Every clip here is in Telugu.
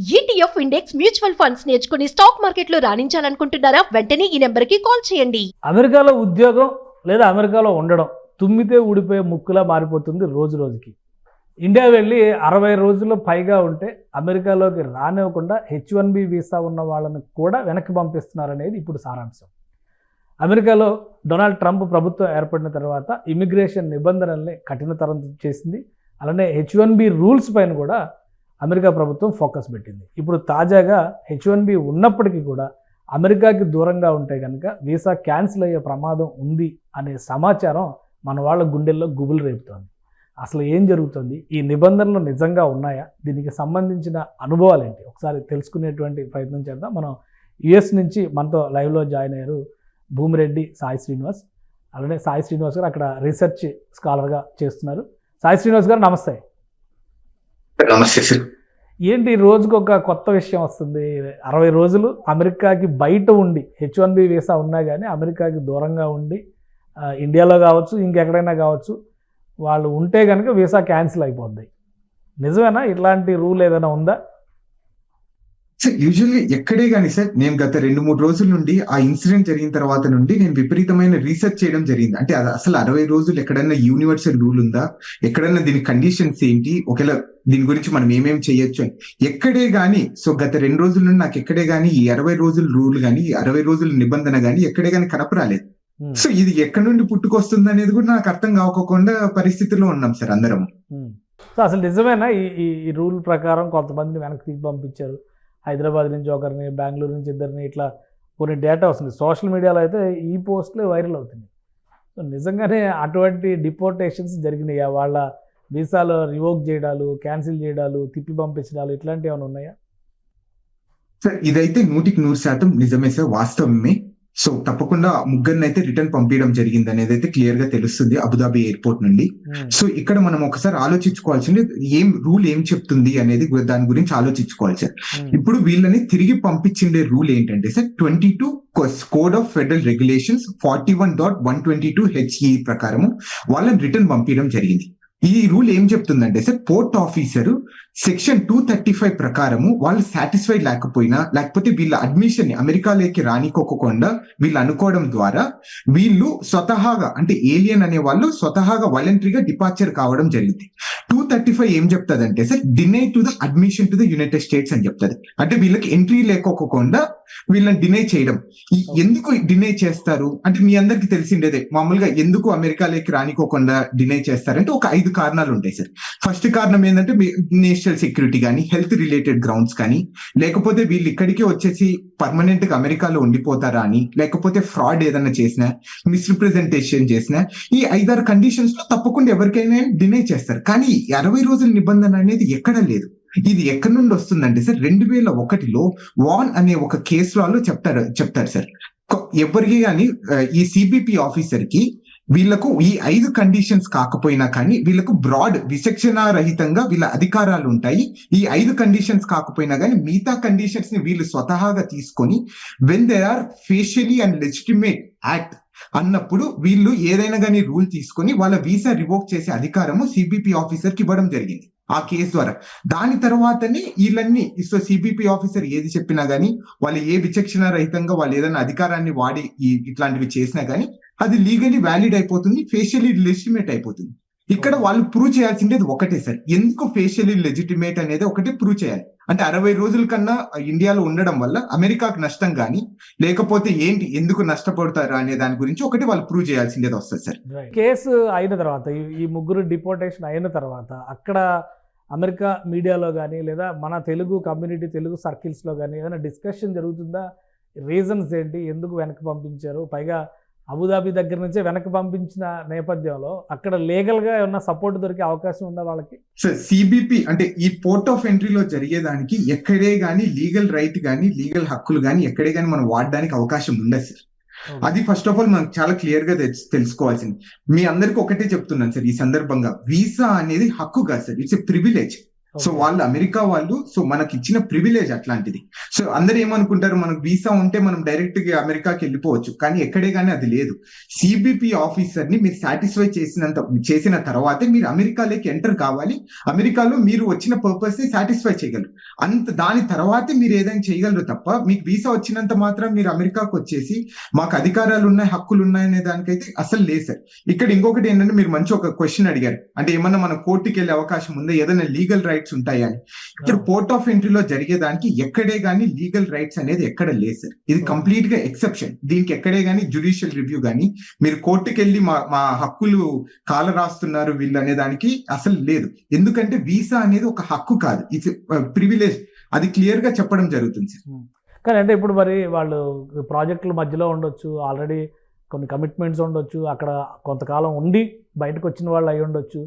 ETF ఇండెక్స్ మ్యూచువల్ ఫండ్స్ నేర్చుకుని స్టాక్ మార్కెట్లో రాణించాలనుకుంటున్నారా? వెంటనే ఈ నెంబర్కి కాల్ చేయండి. అమెరికాలో ఉద్యోగం లేదా అమెరికాలో ఉండడం తుమ్మితే ఊడిపోయే ముక్కులా మారిపోతుంది రోజు రోజుకి. ఇండియా వెళ్ళి 60 రోజుల్లో పైగా ఉంటే అమెరికాలోకి రానివ్వకుండా H1B వీసా ఉన్న వాళ్ళని కూడా వెనక్కి పంపిస్తున్నారనేది ఇప్పుడు సారాంశం. అమెరికాలో డొనాల్డ్ ట్రంప్ ప్రభుత్వం ఏర్పడిన తర్వాత ఇమిగ్రేషన్ నిబంధనల్ని కఠినతరం చేసింది. అలానే H1B రూల్స్ పైన కూడా అమెరికా ప్రభుత్వం ఫోకస్ పెట్టింది. ఇప్పుడు తాజాగా H1B ఉన్నప్పటికీ కూడా అమెరికాకి దూరంగా ఉంటే కనుక వీసా క్యాన్సిల్ అయ్యే ప్రమాదం ఉంది అనే సమాచారం మన వాళ్ళ గుండెల్లో గుబులు రేపుతోంది. అసలు ఏం జరుగుతుంది? ఈ నిబంధనలు నిజంగా ఉన్నాయా? దీనికి సంబంధించిన అనుభవాలు ఏంటి? ఒకసారి తెలుసుకునేటువంటి ప్రయత్నం చేద్దాం. మనం యుఎస్ నుంచి మనతో లైవ్లో జాయిన్ అయ్యారు భూమిరెడ్డి సాయి శ్రీనివాస్. అలానే సాయి శ్రీనివాస్ గారు అక్కడ రీసెర్చ్ స్కాలర్గా చేస్తున్నారు. సాయి శ్రీనివాస్ గారు నమస్తే. నమస్తే సార్. ఏంటి రోజుకు ఒక కొత్త విషయం వస్తుంది. 60 రోజులు అమెరికాకి బయట ఉండి H1B వీసా ఉన్నా కానీ అమెరికాకి దూరంగా ఉండి ఇండియాలో కావచ్చు ఇంకెక్కడైనా కావచ్చు వాళ్ళు ఉంటే కనుక వీసా క్యాన్సిల్ అయిపోద్ది. నిజమేనా? ఇట్లాంటి రూల్ ఏదైనా ఉందా? సార్ యూజువల్లీ ఎక్కడే కానీ సార్ నేను గత 2-3 రోజుల నుండి ఆ ఇన్సిడెంట్ జరిగిన తర్వాత నుండి నేను విపరీతమైన రీసెర్చ్ చేయడం జరిగింది. అంటే అది అసలు 60 రోజులు ఎక్కడైనా యూనివర్సల్ రూల్ ఉందా, ఎక్కడైనా దీని కండిషన్స్ ఏంటి, ఒకవేళ దీని గురించి మనం ఏమేమి చేయొచ్చు అని ఎక్కడే కానీ. సో గత 2 రోజుల నుండి నాకు ఎక్కడే కానీ ఈ 60 రోజుల రూల్ కానీ ఈ 60 రోజుల నిబంధన కానీ ఎక్కడే కానీ కనపరాలేదు. సో ఇది ఎక్కడి నుండి పుట్టుకొస్తుంది అనేది కూడా నాకు అర్థం కాకపోకుండా పరిస్థితిలో ఉన్నాం సార్ అందరం. సో అసలు నిజమేనా ఈ రూల్ ప్రకారం కొంతమందిని వెనక్కి తీసి పంపించారు? హైదరాబాద్ నుంచి ఒకరిని, బెంగళూరు నుంచి ఇద్దరిని, ఇట్లా కొన్ని డేటా వస్తుంది. సోషల్ మీడియాలో అయితే ఈ పోస్టులే వైరల్ అవుతున్నాయి. సో నిజంగానే అటువంటి డిపోర్టేషన్స్ జరిగినాయా? వాళ్ళ వీసాలో రివోక్ చేయడాలు, క్యాన్సిల్ చేయడాలు, తిప్పి పంపించడాలు ఇట్లాంటివి ఏమైనా ఉన్నాయా? సార్ ఇదైతే 100% నిజమే సార్, వాస్తవమే. సో తప్పకుండా ముగ్గురిని అయితే రిటర్న్ పంపించడం జరిగింది అనేది అయితే క్లియర్ గా తెలుస్తుంది అబుదాబి ఎయిర్పోర్ట్ నుండి. సో ఇక్కడ మనం ఒకసారి ఆలోచించుకోవాల్సింది రూల్ ఏం చెప్తుంది అనేది దాని గురించి ఆలోచించుకోవాలి సార్. ఇప్పుడు వీళ్ళని తిరిగి పంపించిండే రూల్ ఏంటంటే sir 22 code of federal regulations 41.122 HE ప్రకారము వాళ్ళని రిటర్న్ పంపించడం జరిగింది. ఈ రూల్ ఏం చెప్తుందంటే సార్ పోర్ట్ ఆఫీసర్ సెక్షన్ 235 ప్రకారము వాళ్ళు సాటిస్ఫైడ్ లేకపోయినా, లేకపోతే వీళ్ళ అడ్మిషన్ అమెరికాలోకి రానికోకుండా వీళ్ళు అనుకోవడం ద్వారా వీళ్ళు స్వతహాగా అంటే ఏలియన్ అనే వాళ్ళు స్వతహాగా వాలంటరీగా డిపార్చర్ కావడం జరిగింది. 235 ఏం చెప్తుందంటే sir deny to the admission to the United states అని చెప్తుంది. అంటే వీళ్ళకి ఎంట్రీ లేకోకుండా వీళ్ళని డినై చేయడం. ఎందుకు డినై చేస్తారు అంటే మీ అందరికి తెలిసిండేదే, మామూలుగా ఎందుకు అమెరికాలోకి రానికోకుండా డినై చేస్తారంటే ఒక 5 కారణాలు ఉంటాయి సార్. ఫస్ట్ కారణం ఏంటంటే నేషనల్ సెక్యూరిటీ కానీ, హెల్త్ రిలేటెడ్ గ్రౌండ్స్ కానీ, లేకపోతే వీళ్ళు ఇక్కడికి వచ్చేసి పర్మనెంట్ గా అమెరికాలో ఉండిపోతారా అని, లేకపోతే ఫ్రాడ్ ఏదైనా చేసినా, మిస్రిప్రజెంటేషన్ చేసినా, ఈ 5-6 కండిషన్స్ లో తప్పకుండా ఎవరికైనా డినై చేస్తారు. కానీ 60 రోజుల నిబంధన అనేది ఎక్కడా లేదు. ఇది ఎక్కడి నుండి వస్తుందంటే సార్ 2001లో వాన్ అనే ఒక కేసు లో చెప్తారు సార్. ఎవరికి కానీ ఈ సిబిపి ఆఫీసర్ కి వీళ్ళకు ఈ 5 కండిషన్స్ కాకపోయినా కానీ వీళ్ళకు బ్రాడ్ విచక్షణ రహితంగా వీళ్ళ అధికారాలు ఉంటాయి. ఈ 5 కండిషన్స్ కాకపోయినా కానీ మిగతా కండిషన్స్ ని వీళ్ళు స్వతహాగా తీసుకొని when they are facially and legitimate act అన్నప్పుడు వీళ్ళు ఏదైనా కానీ రూల్ తీసుకొని వాళ్ళ వీసా రివోక్ చేసే అధికారము సిబిపి ఆఫీసర్ కి ఇవ్వడం జరిగింది ఆ కేసు ద్వారా. దాని తర్వాతనే వీళ్ళన్ని సిబిపి ఆఫీసర్ ఏది చెప్పినా గానీ, వాళ్ళు ఏ విచక్షణ రహితంగా వాళ్ళు ఏదైనా అధికారాన్ని వాడి ఇట్లాంటివి చేసినా గానీ అది లీగలీ వ్యాలిడ్ అయిపోతుంది, ఫేషియలీ లెజిటిమేట్ అయిపోతుంది. ఇక్కడ వాళ్ళు ప్రూవ్ చేయాల్సింది ఒకటే సార్, ఎందుకు ఫేషియలీ లెజిటిమేట్ అనేది ఒకటే ప్రూవ్ చేయాలి. అంటే 60 రోజుల కన్నా ఇండియాలో ఉండడం వల్ల అమెరికాకు నష్టం కానీ, లేకపోతే ఏంటి ఎందుకు నష్టపడతారు అనే దాని గురించి ఒకటి వాళ్ళు ప్రూవ్ చేయాల్సిందే వస్తుంది సార్. కేసు అయిన తర్వాత ఈ ముగ్గురు డిపోర్టేషన్ అయిన తర్వాత అక్కడ అమెరికా మీడియాలో కానీ లేదా మన తెలుగు కమ్యూనిటీ, తెలుగు సర్కిల్స్లో కానీ ఏదైనా డిస్కషన్ జరుగుతుందా? రీజన్స్ ఏంటి, ఎందుకు వెనక్కి పంపించారు? పైగా అబుదాబి దగ్గర నుంచే వెనక్కి పంపించిన నేపథ్యంలో అక్కడ లీగల్గా ఏమన్నా సపోర్ట్ దొరికే అవకాశం ఉందా వాళ్ళకి? సార్ సిబిపి అంటే ఈ పోర్ట్ ఆఫ్ ఎంట్రీలో జరిగేదానికి ఎక్కడే గానీ లీగల్ రైట్ గానీ లీగల్ హక్కులు గానీ ఎక్కడే గానీ మనం వాడడానికి అవకాశం ఉండదు సార్. అది ఫస్ట్ ఆఫ్ ఆల్ మనకు చాలా క్లియర్ గా తెలుసుకోవాల్సింది. మీ అందరికి ఒకటే చెప్తున్నాను సార్ ఈ సందర్భంగా, వీసా అనేది హక్కు కాదు sir, it's a privilege. So వాళ్ళు అమెరికా వాళ్ళు, సో మనకి ఇచ్చిన ప్రివిలేజ్ అట్లాంటిది. సో అందరు ఏమనుకుంటారు, మనకు వీసా ఉంటే మనం డైరెక్ట్ గా అమెరికాకి వెళ్ళిపోవచ్చు, కానీ ఎక్కడే కానీ అది లేదు. సిబిపి ఆఫీసర్ ని మీరు సాటిస్ఫై చేసిన తర్వాతే మీరు అమెరికాలోకి ఎంటర్ కావాలి. అమెరికాలో మీరు వచ్చిన పర్పస్ ని సాటిస్ఫై చేయగలరు. అంత దాని తర్వాతే మీరు ఏదైనా చేయగలరు తప్ప మీకు వీసా వచ్చినంత మాత్రం మీరు అమెరికాకు వచ్చేసి మాకు అధికారాలు ఉన్నాయి, హక్కులు ఉన్నాయనే దానికైతే అసలు లేదు సార్. ఇక్కడ ఇంకొకటి ఏంటంటే మీరు మంచి ఒక క్వశ్చన్ అడిగారు, అంటే ఏమన్నా మన కోర్టుకి వెళ్ళే అవకాశం ఉందా, ఏదైనా లీగల్ రైట్స్ ఉంటాయా అని. ఇక్కడ పోర్ట్ ఆఫ్ ఎంట్రీలో జరిగేదానికి ఎక్కడే గానీ లీగల్ రైట్స్ అనేది ఎక్కడ లేదు సార్. ఇది కంప్లీట్ గా ఎక్సెప్షన్. దీనికి ఎక్కడే గానీ జ్యుడిషియల్ రివ్యూ గానీ మీరు కోర్టుకి వెళ్ళి మా హక్కులు కాల రాస్తున్నారు వీళ్ళు అనే దానికి అసలు లేదు. ఎందుకంటే వీసా అనేది ఒక హక్కు కాదు, ఇట్స్ ప్రివిలేజ్. అది క్లియర్ గా చెప్పడం జరుగుతుంది సార్. కానీ అంటే ఇప్పుడు మరి వాళ్ళు ప్రాజెక్టుల మధ్యలో ఉండొచ్చు, ఆల్రెడీ కొన్ని కమిట్మెంట్స్ ఉండొచ్చు, అక్కడ కొంతకాలం ఉండి బయటకు వచ్చిన వాళ్ళు అయి ఉండొచ్చు.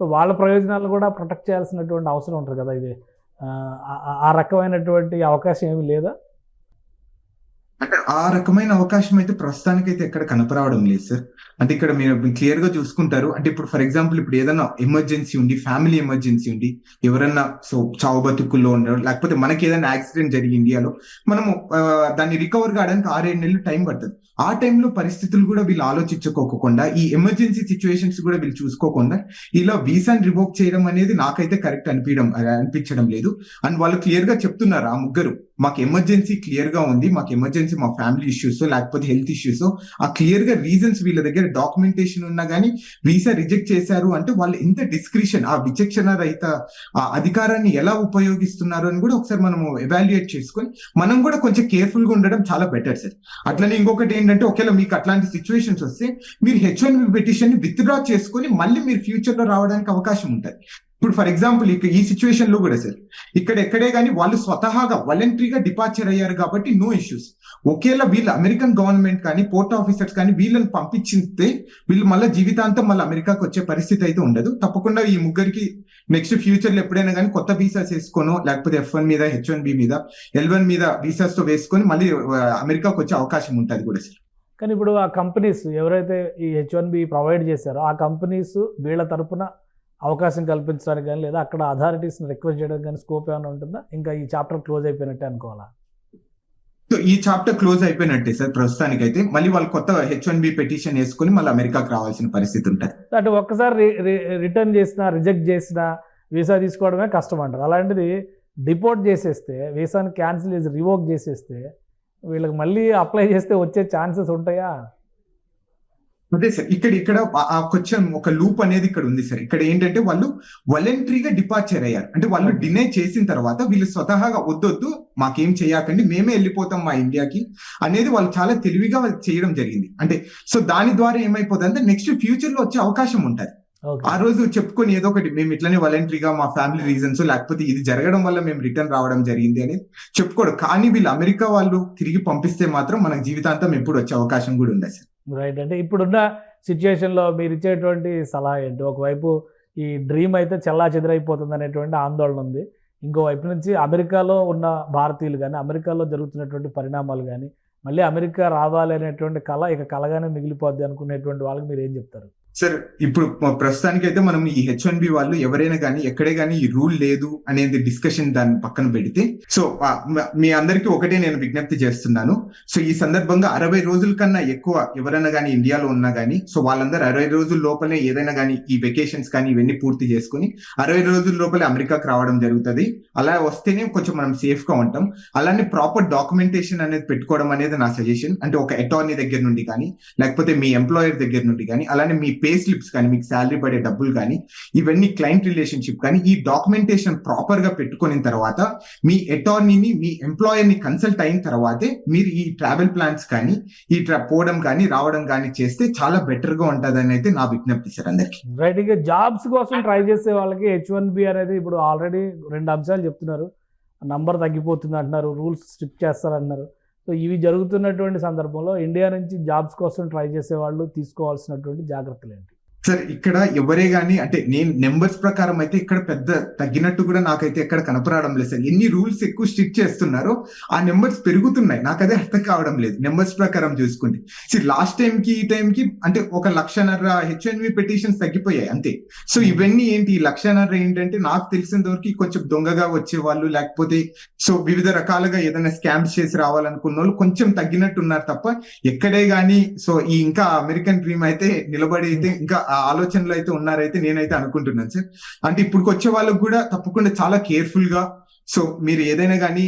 సో వాళ్ళ ప్రయోజనాలు కూడా ప్రొటెక్ట్ చేయాల్సినటువంటి అవసరం ఉంటుంది కదా. ఇది ఆ రకమైనటువంటి అవకాశం ఏమీ లేదా? అంటే ఆ రకమైన అవకాశం అయితే ప్రస్తుతానికైతే ఎక్కడ కనపరావడం లేదు సార్. అంటే ఇక్కడ మీరు క్లియర్ గా చూసుకుంటారు, అంటే ఇప్పుడు ఫర్ ఎగ్జాంపుల్ ఇప్పుడు ఏదైనా ఎమర్జెన్సీ ఉండి, ఫ్యామిలీ ఎమర్జెన్సీ ఉండి, ఎవరన్నా సో చావు బతుకుల్లో ఉండరు, లేకపోతే మనకి ఏదైనా యాక్సిడెంట్ జరిగి ఇండియాలో మనము దాన్ని రికవర్ కావడానికి 6-7 నెలలు టైం పడుతుంది. ఆ టైంలో పరిస్థితులు కూడా వీళ్ళు ఆలోచించుకోకుండా, ఈ ఎమర్జెన్సీ సిచ్యువేషన్స్ కూడా వీళ్ళు చూసుకోకుండా ఇలా వీసాని రివోక్ చేయడం అనేది నాకైతే కరెక్ట్ అనిపించడం లేదు. అండ్ వాళ్ళు క్లియర్ గా చెప్తున్నారు ఆ ముగ్గురు, మాకు ఎమర్జెన్సీ క్లియర్ గా ఉంది, మాకు ఎమర్జెన్సీ మా ఫ్యామిలీ ఇష్యూస్ లేకపోతే హెల్త్ ఇష్యూస్, ఆ క్లియర్ గా రీజన్స్ వీళ్ళ దగ్గర డాక్యుమెంటేషన్ ఉన్నా గానీ వీసా రిజెక్ట్ చేశారు అంటే వాళ్ళు ఎంత డిస్క్రిషన్, ఆ విచక్షణ రహిత ఆ అధికారాన్ని ఎలా ఉపయోగిస్తున్నారు అని కూడా ఒకసారి మనము ఎవాల్యుయేట్ చేసుకొని మనం కూడా కొంచెం కేర్ఫుల్ గా ఉండడం చాలా బెటర్ సార్. అట్లనే ఇంకొకటి ఏంటంటే, ఒకవేళ మీకు అట్లాంటి సిచ్యువేషన్స్ వస్తే మీరు H1B పిటిషన్ ని విత్డ్రా చేసుకొని మళ్ళీ మీరు ఫ్యూచర్ లో రావడానికి అవకాశం ఉంటుంది. ఇప్పుడు ఫర్ ఎగ్జాంపుల్ ఈ సిచ్యువేషన్ లో కూడా సార్ ఇక్కడ ఎక్కడే కానీ వాళ్ళు స్వతహాగా వాలంటరీగా డిపార్చర్ అయ్యారు కాబట్టి నో ఇష్యూస్. ఒకేలా వీళ్ళు అమెరికన్ గవర్నమెంట్ కానీ పోర్ట్ ఆఫీసర్స్ కానీ వీళ్ళని పంపించితే వీళ్ళు మళ్ళీ జీవితాంతం మళ్ళీ అమెరికాకి వచ్చే పరిస్థితి అయితే ఉండదు. తప్పకుండా ఈ ముగ్గురికి నెక్స్ట్ ఫ్యూచర్ లో ఎప్పుడైనా కానీ కొత్త వీసాస్ వేసుకోనో లేకపోతే F1 మీద, H1B మీద, L1 మీద వీసాస్ తో వేసుకొని మళ్ళీ అమెరికాకి వచ్చే అవకాశం ఉంటుంది కూడా సార్. కానీ ఇప్పుడు ఆ కంపెనీస్ ఎవరైతే ఈ H1B ప్రొవైడ్ చేశారో ఆ కంపెనీస్ వీళ్ళ తరపున అవకాశం కల్పించడానికి కానీ లేదా అక్కడ అథారిటీస్ని రిక్వెస్ట్ చేయడానికి కానీ స్కోప్ ఏమైనా ఉంటుందా? ఇంకా ఈ చాప్టర్ క్లోజ్ అయిపోయినట్టే అనుకోవాలా? సో ఈ చాప్టర్ క్లోజ్ అయిపోయినట్టే సార్ ప్రస్తుతానికి అయితే. మళ్ళీ వాళ్ళు కొత్త H1B పిటిషన్ వేసుకుని మళ్ళీ అమెరికాకి రావాల్సిన పరిస్థితి ఉంటుంది. అంటే ఒక్కసారి రిటర్న్ చేసినా రిజెక్ట్ చేసినా వీసా తీసుకోవడమే కష్టం అంటారు. అలాంటిది డిపోర్ట్ చేసేస్తే, వీసాని క్యాన్సిల్ చేసి రివోక్ చేసేస్తే వీళ్ళకి మళ్ళీ అప్లై చేస్తే వచ్చే ఛాన్సెస్ ఉంటాయా? అదే సార్, ఇక్కడ కొంచెం ఒక లూప్ అనేది ఇక్కడ ఉంది సార్. ఇక్కడ ఏంటంటే వాళ్ళు వాలంటరీగా డిపార్చర్ అయ్యారు, అంటే వాళ్ళు డినై చేసిన తర్వాత వీళ్ళు స్వతహాగా వద్దొద్దు మాకేం చేయకండి మేమే వెళ్ళిపోతాం మా ఇండియాకి అనేది వాళ్ళు చాలా తెలివిగా చేయడం జరిగింది. అంటే సో దాని ద్వారా ఏమైపోతుంది అంటే నెక్స్ట్ ఫ్యూచర్ లో వచ్చే అవకాశం ఉంటుంది. ఆ రోజు చెప్పుకొని ఏదో ఒకటి మేము ఇట్లనే వాలంటరీగా మా ఫ్యామిలీ రీజన్స్ లేకపోతే ఇది జరగడం వల్ల మేము రిటర్న్ రావడం జరిగింది అనేది చెప్పుకోడు. కానీ వీళ్ళు అమెరికా వాళ్ళు తిరిగి పంపిస్తే మాత్రం మనకు జీవితాంతం ఎప్పుడు వచ్చే అవకాశం కూడా ఉంది సార్. రైట్. అంటే ఇప్పుడున్న సిచ్యుయేషన్లో మీరు ఇచ్చేటువంటి సలహా ఏంటి? ఒకవైపు ఈ డ్రీమ్ అయితే చెల్లా చెదరైపోతుంది అనేటువంటి ఆందోళన ఉంది, ఇంకోవైపు నుంచి అమెరికాలో ఉన్న భారతీయులు కానీ అమెరికాలో జరుగుతున్నటువంటి పరిణామాలు కానీ మళ్ళీ అమెరికా రావాలి అనేటువంటి కళ ఇక కలగానే మిగిలిపోద్ది అనుకునేటువంటి వాళ్ళకి మీరు ఏం చెప్తారు? సార్ ఇప్పుడు ప్రస్తుతానికి అయితే మనం ఈ H1B వాళ్ళు ఎవరైనా కానీ ఎక్కడే కానీ ఈ రూల్ లేదు అనేది డిస్కషన్ దాన్ని పక్కన పెడితే, సో మీ అందరికీ ఒకటే నేను విజ్ఞప్తి చేస్తున్నాను. సో ఈ సందర్భంగా 60 రోజుల కన్నా ఎక్కువ ఎవరైనా కానీ ఇండియాలో ఉన్నా కానీ సో వాళ్ళందరూ 60 రోజుల లోపలే ఏదైనా కానీ ఈ వెకేషన్స్ కానీ ఇవన్నీ పూర్తి చేసుకుని 60 రోజుల లోపలే అమెరికాకి రావడం జరుగుతుంది. అలా వస్తేనే కొంచెం మనం సేఫ్ గా ఉంటాం. అలానే ప్రాపర్ డాక్యుమెంటేషన్ అనేది పెట్టుకోవడం అనేది నా సజెషన్. అంటే ఒక అటార్నీ దగ్గర నుండి కానీ లేకపోతే మీ ఎంప్లాయర్ దగ్గర నుండి కానీ, అలానే మీ పే స్లిప్స్ కానీ మీకు శాలరీ పడే డబ్బులు కానీ ఇవన్నీ క్లయింట్ రిలేషన్షిప్ కానీ ఈ డాక్యుమెంటేషన్ ప్రాపర్ గా పెట్టుకున్న తర్వాత మీ అటార్నీని మీ ఎంప్లాయర్ ని కన్సల్ట్ అయిన తర్వాతే మీరు ఈ ట్రావెల్ ప్లాన్స్ కానీ ఈ పోవడం కానీ రావడం కానీ చేస్తే చాలా బెటర్ గా ఉంటుందని అయితే నా విజ్ఞప్తి సార్ అందరికి. రైట్. ఇక జాబ్స్ కోసం ట్రై చేసే వాళ్ళకి H1B అనేది ఇప్పుడు ఆల్రెడీ 2 అంశాలు చెప్తున్నారు. నంబర్ తగ్గిపోతుంది అంటున్నారు, రూల్స్ స్ట్రిక్ట్ చేస్తారంటున్నారు. సో ఇవి జరుగుతున్నటువంటి సందర్భంలో ఇండియా నుంచి జాబ్స్ కోసం ట్రై చేసే వాళ్ళు తీసుకోవాల్సినటువంటి జాగ్రత్తలు ఏంటి? సార్ ఇక్కడ ఎవరే గానీ అంటే నేను నెంబర్స్ ప్రకారం అయితే ఇక్కడ పెద్ద తగ్గినట్టు కూడా నాకైతే ఎక్కడ కనపరావడం లేదు సార్. ఎన్ని రూల్స్ ఎక్కువ స్ట్రిక్ట్ చేస్తున్నారో ఆ నెంబర్స్ పెరుగుతున్నాయి, నాకు అదే అర్థం కావడం లేదు నెంబర్స్ ప్రకారం చూసుకుంటే. లాస్ట్ టైం కి ఈ టైం కి అంటే 1,50,000 H1B పిటిషన్స్ తగ్గిపోయాయి అంతే. సో ఇవన్నీ ఏంటి, ఈ 1,50,000 ఏంటంటే నాకు తెలిసినంత వరకు కొంచెం దొంగగా వచ్చే వాళ్ళు లేకపోతే సో వివిధ రకాలుగా ఏదైనా స్కామ్స్ చేసి రావాలనుకున్న వాళ్ళు కొంచెం తగ్గినట్టు ఉన్నారు తప్ప ఎక్కడే గానీ సో ఈ ఇంకా అమెరికన్ డ్రీమ్ అయితే నిలబడి అయితే ఇంకా ఆలోచనలు అయితే ఉన్నారైతే నేనైతే అనుకుంటున్నాను సార్. అంటే ఇప్పుడు వచ్చే వాళ్ళకు కూడా తప్పకుండా చాలా కేర్ఫుల్ గా సో మీరు ఏదైనా కానీ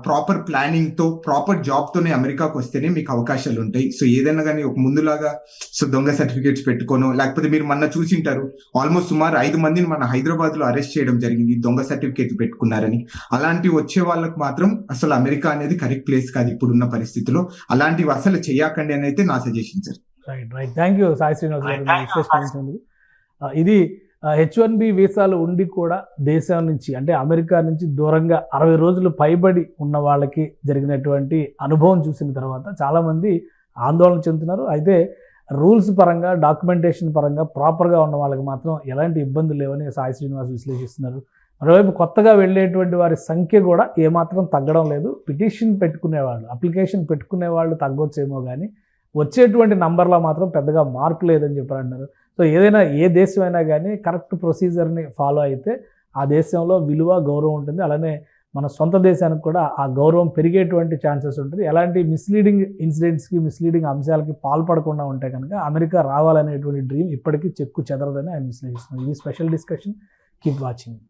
ప్రాపర్ ప్లానింగ్ తో ప్రాపర్ జాబ్ తోనే అమెరికాకు వస్తేనే మీకు అవకాశాలు ఉంటాయి. సో ఏదైనా కానీ ఒక ముందులాగా సో దొంగ సర్టిఫికేట్స్ పెట్టుకోను, లేకపోతే మీరు మొన్న చూసింటారు ఆల్మోస్ట్ సుమారు 5 మందిని మన హైదరాబాద్ లో అరెస్ట్ చేయడం జరిగింది దొంగ సర్టిఫికేట్ పెట్టుకున్నారని. అలాంటివి వచ్చే వాళ్ళకి మాత్రం అసలు అమెరికా అనేది కరెక్ట్ ప్లేస్ కాదు ఇప్పుడున్న పరిస్థితిలో. అలాంటివి అసలు చేయకండి అని అయితే నా suggestion sir. Right thank you Sai Srinivas గారు విశ్లేషణ ఇచ్చినందుకు. ఇది H1B వీసాలు ఉండి కూడా దేశం నుంచి అంటే అమెరికా నుంచి దూరంగా 60 రోజులు పైబడి ఉన్న వాళ్ళకి జరిగినటువంటి అనుభవం చూసిన తర్వాత చాలామంది ఆందోళన చెందుతున్నారు. అయితే రూల్స్ పరంగా డాక్యుమెంటేషన్ పరంగా ప్రాపర్గా ఉన్న వాళ్ళకి మాత్రం ఎలాంటి ఇబ్బందులు లేవని సాయి శ్రీనివాస్ విశ్లేషిస్తున్నారు. మరోవైపు కొత్తగా వెళ్ళేటువంటి వారి సంఖ్య కూడా ఏమాత్రం తగ్గడం లేదు. పిటిషన్ పెట్టుకునేవాళ్ళు, అప్లికేషన్ పెట్టుకునేవాళ్ళు తగ్గొచ్చేమో కానీ వచ్చేటువంటి నంబర్లో మాత్రం పెద్దగా మార్పు లేదని చెప్పారంటున్నారు. సో ఏదైనా ఏ దేశం అయినా కానీ కరెక్ట్ ప్రొసీజర్ని ఫాలో అయితే ఆ దేశంలో విలువ గౌరవం ఉంటుంది. అలానే మన సొంత దేశానికి కూడా ఆ గౌరవం పెరిగేటువంటి ఛాన్సెస్ ఉంటుంది. ఎలాంటి మిస్లీడింగ్ ఇన్సిడెంట్స్కి మిస్లీడింగ్ అంశాలకి పాల్పడకుండా ఉంటే కనుక అమెరికా రావాలనేటువంటి డ్రీమ్ ఇప్పటికీ చెక్కు చెదరదని ఆయన విశ్లేషిస్తున్నారు. ఇది స్పెషల్ డిస్కషన్. Keep watching.